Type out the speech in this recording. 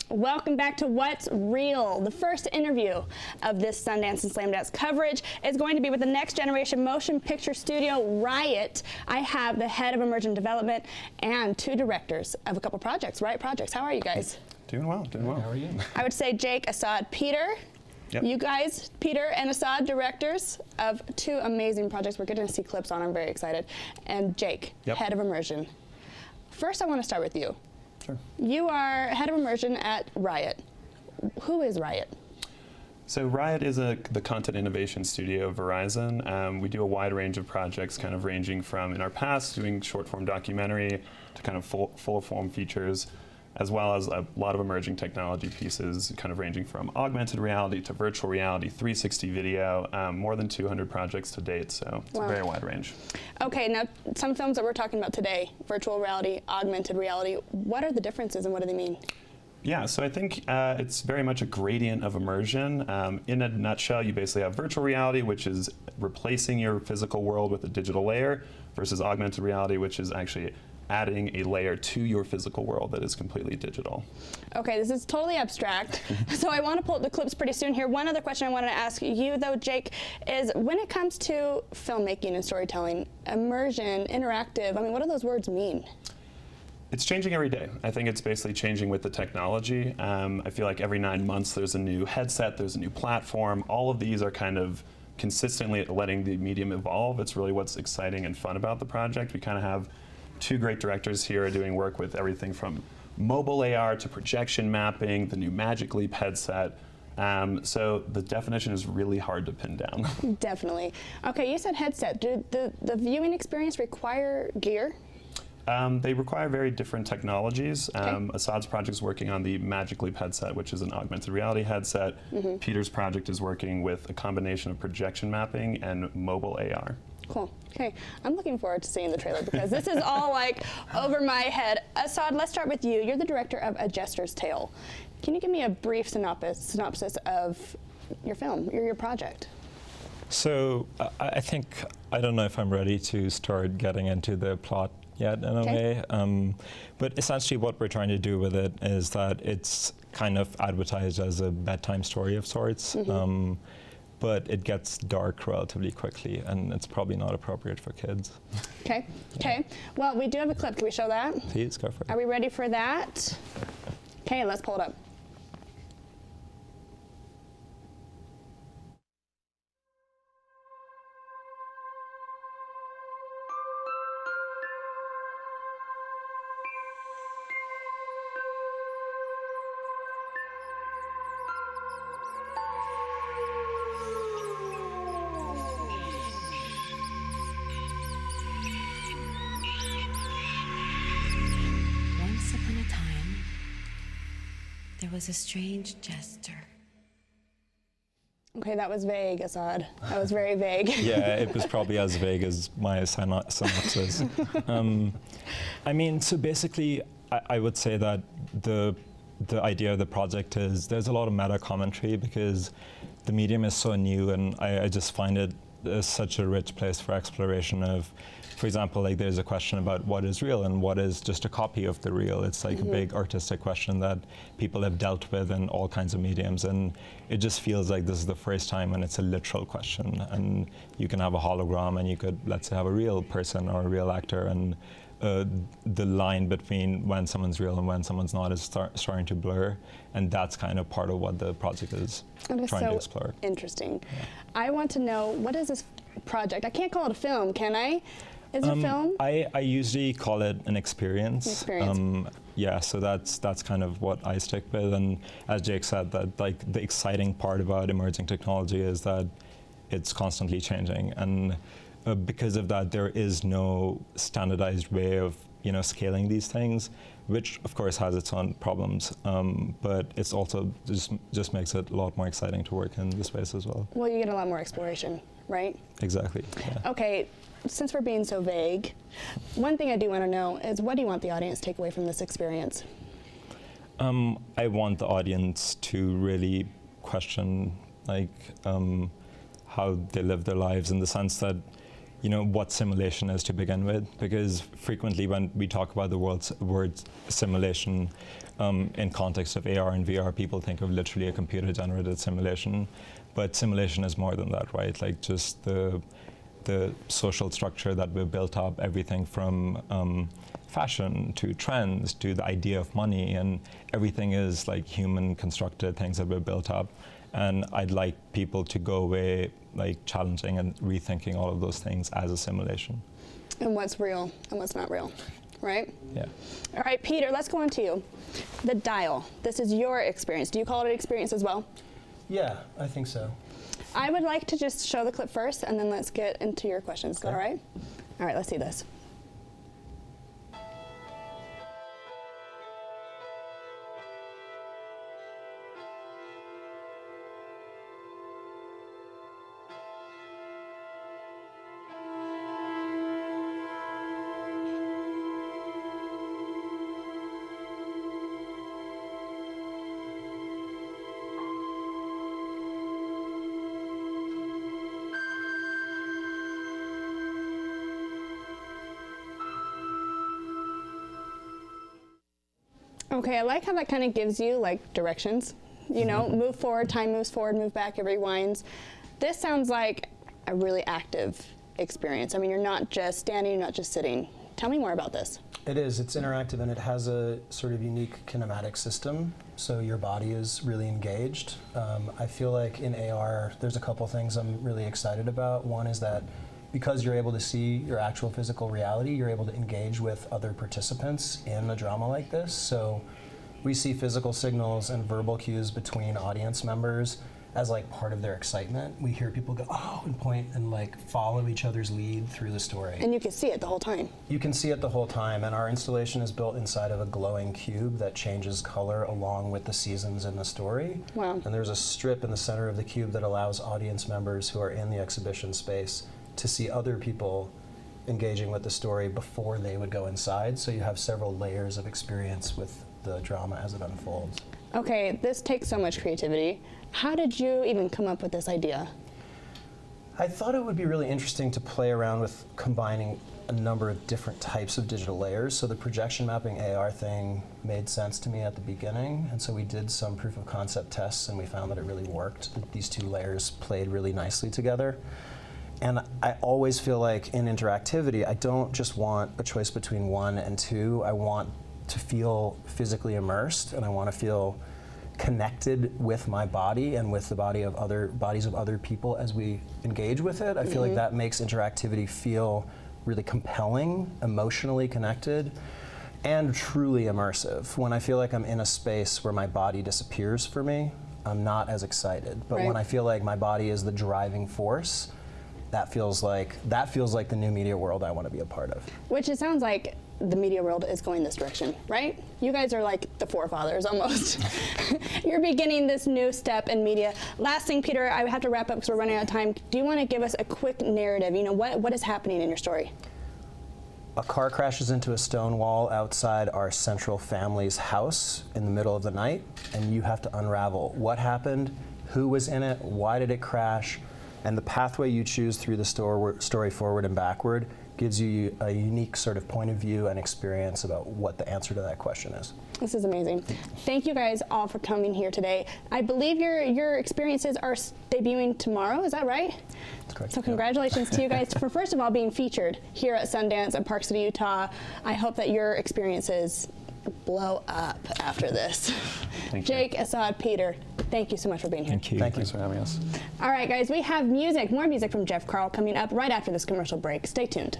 Welcome back to What's Real. The first interview of this Sundance and Slamdance coverage is going to be with the next generation motion picture studio, Ryot. I have the head of emergent development and two directors of a couple projects, Ryot projects. How are you guys? Doing well, doing well. How are you? I would say Jake, Asad, Peter. Yep. You guys, Peter and Asad, directors of two amazing projects. We're going to see clips on. I'm very excited. And Jake, yep. head of immersion. First, I want to start with you. Sure. You are head of immersion at Ryot. Who is Ryot? So Ryot is the content innovation studio of Verizon. We do a wide range of projects, kind of ranging from, in our past, doing short-form documentary to kind of full-form features, as well as a lot of emerging technology pieces, kind of ranging from augmented reality to virtual reality, 360 video, more than 200 projects to date, so it's a very wide range. Okay, now some films that we're talking about today, virtual reality, augmented reality, what are the differences and what do they mean? Yeah, so I think it's very much a gradient of immersion. In a nutshell, you basically have virtual reality, which is replacing your physical world with a digital layer, versus augmented reality, which is actually adding a layer to your physical world that is completely digital. Okay, this is totally abstract, so I want to pull up the clips pretty soon here. One other question I wanted to ask you, though, Jake, is when it comes to filmmaking and storytelling, immersion, interactive, I mean, what do those words mean? It's changing every day. I think it's basically changing with the technology. I feel like every 9 months there's a new headset, there's a new platform. All of these are kind of consistently letting the medium evolve. It's really what's exciting and fun about the project. We kind of have two great directors here doing work with everything from mobile AR to projection mapping, the new Magic Leap headset. So the definition is really hard to pin down. Definitely. Okay, you said headset. Do the viewing experience require gear? They require very different technologies. Okay. Asad's project is working on the Magic Leap headset, which is an augmented reality headset. Peter's project is working with a combination of projection mapping and mobile AR. Cool. Okay, I'm looking forward to seeing the trailer because this is all like over my head. Asad, let's start with you. You're the director of A Jester's Tale. Can you give me a brief synopsis of your film, your project? So I think, I don't know if I'm ready to start getting into the plot yet in a way, but essentially what we're trying to do with it is that it's kind of advertised as a bedtime story of sorts. But it gets dark relatively quickly, and it's probably not appropriate for kids. Okay, okay. Well, we do have a clip. Can we show that? Please, go for it. Are we ready for that? Okay, let's pull it up. There was a strange jester. Okay, that was vague, Asad. That was very vague. Yeah, it was probably as vague as my synopsis. I mean, so basically, I would say that the idea of the project is there's a lot of meta commentary because the medium is so new, and I just find it such a rich place for exploration of, for example, like there's a question about what is real and what is just a copy of the real. It's like a big artistic question that people have dealt with in all kinds of mediums, and it just feels like this is the first time when it's a literal question, and you can have a hologram and you could, let's say, have a real person or a real actor, and the line between when someone's real and when someone's not is starting to blur, and that's kind of part of what the project is trying to explore. Interesting. Yeah. I want to know, what is this project? I can't call it a film, can I? Is it a film? I usually call it an experience. Yeah, so that's kind of what I stick with, and as Jake said, that like the exciting part about emerging technology is that it's constantly changing, and because of that, there is no standardized way of scaling these things, which of course has its own problems, but it's also just makes it a lot more exciting to work in the space as well. Well, you get a lot more exploration, right? Exactly. Yeah. Okay, since we're being so vague, one thing I do want to know is, what do you want the audience to take away from this experience? I want the audience to really question how they live their lives, in the sense that what simulation is to begin with, because frequently when we talk about the word simulation in context of AR and VR, people think of literally a computer-generated simulation, but simulation is more than that, right? Like just the social structure that we've built up, everything from fashion to trends to the idea of money, and everything is like human constructed things that we've built up. And I'd like people to go away like challenging and rethinking all of those things as a simulation. And what's real and what's not real, right? Yeah. All right, Peter, let's go on to you. The dial. This is your experience. Do you call it an experience as well? Yeah, I think so. I would like to just show the clip first, and then let's get into your questions. Okay. All right? All right, let's see this. Okay, I like how that kind of gives you like directions. You know, move forward, time moves forward, move back, it rewinds. This sounds like a really active experience. I mean, you're not just standing, you're not just sitting. Tell me more about this. It is. It's interactive, and it has a sort of unique kinematic system, so your body is really engaged. I feel like in AR, there's a couple things I'm really excited about. One is that because you're able to see your actual physical reality, you're able to engage with other participants in a drama like this. So we see physical signals and verbal cues between audience members as like part of their excitement. We hear people go, oh, and point and like follow each other's lead through the story. And you can see it the whole time. You can see it the whole time, and our installation is built inside of a glowing cube that changes color along with the seasons in the story. Wow. And there's a strip in the center of the cube that allows audience members who are in the exhibition space to see other people engaging with the story before they would go inside. So you have several layers of experience with the drama as it unfolds. Okay, this takes so much creativity. How did you even come up with this idea? I thought it would be really interesting to play around with combining a number of different types of digital layers. So the projection mapping AR thing made sense to me at the beginning, and so we did some proof of concept tests and we found that it really worked, that these two layers played really nicely together. And I always feel like in interactivity, I don't just want a choice between 1 and 2. I want to feel physically immersed, and I want to feel connected with my body and with the bodies of other people as we engage with it. I feel like that makes interactivity feel really compelling, emotionally connected, and truly immersive. When I feel like I'm in a space where my body disappears for me, I'm not as excited. But when I feel like my body is the driving force, that feels like the new media world I want to be a part of. Which it sounds like the media world is going this direction, right? You guys are like the forefathers almost. You're beginning this new step in media. Last thing, Peter, I have to wrap up because we're running out of time. Do you want to give us a quick narrative? You know, what is happening in your story? A car crashes into a stone wall outside our central family's house in the middle of the night, and you have to unravel what happened, who was in it, why did it crash, and the pathway you choose through the story forward and backward gives you a unique sort of point of view and experience about what the answer to that question is. This is amazing. Thank you guys all for coming here today. I believe your experiences are debuting tomorrow, is that right? That's correct. So congratulations to you guys for first of all being featured here at Sundance in Park City, Utah. I hope that your experiences blow up after this. Thank you. Jake, Asad, Peter, thank you so much for being here. Thank you. Thanks for having us. All right, guys, we have more music from Jeff Carl coming up right after this commercial break. Stay tuned.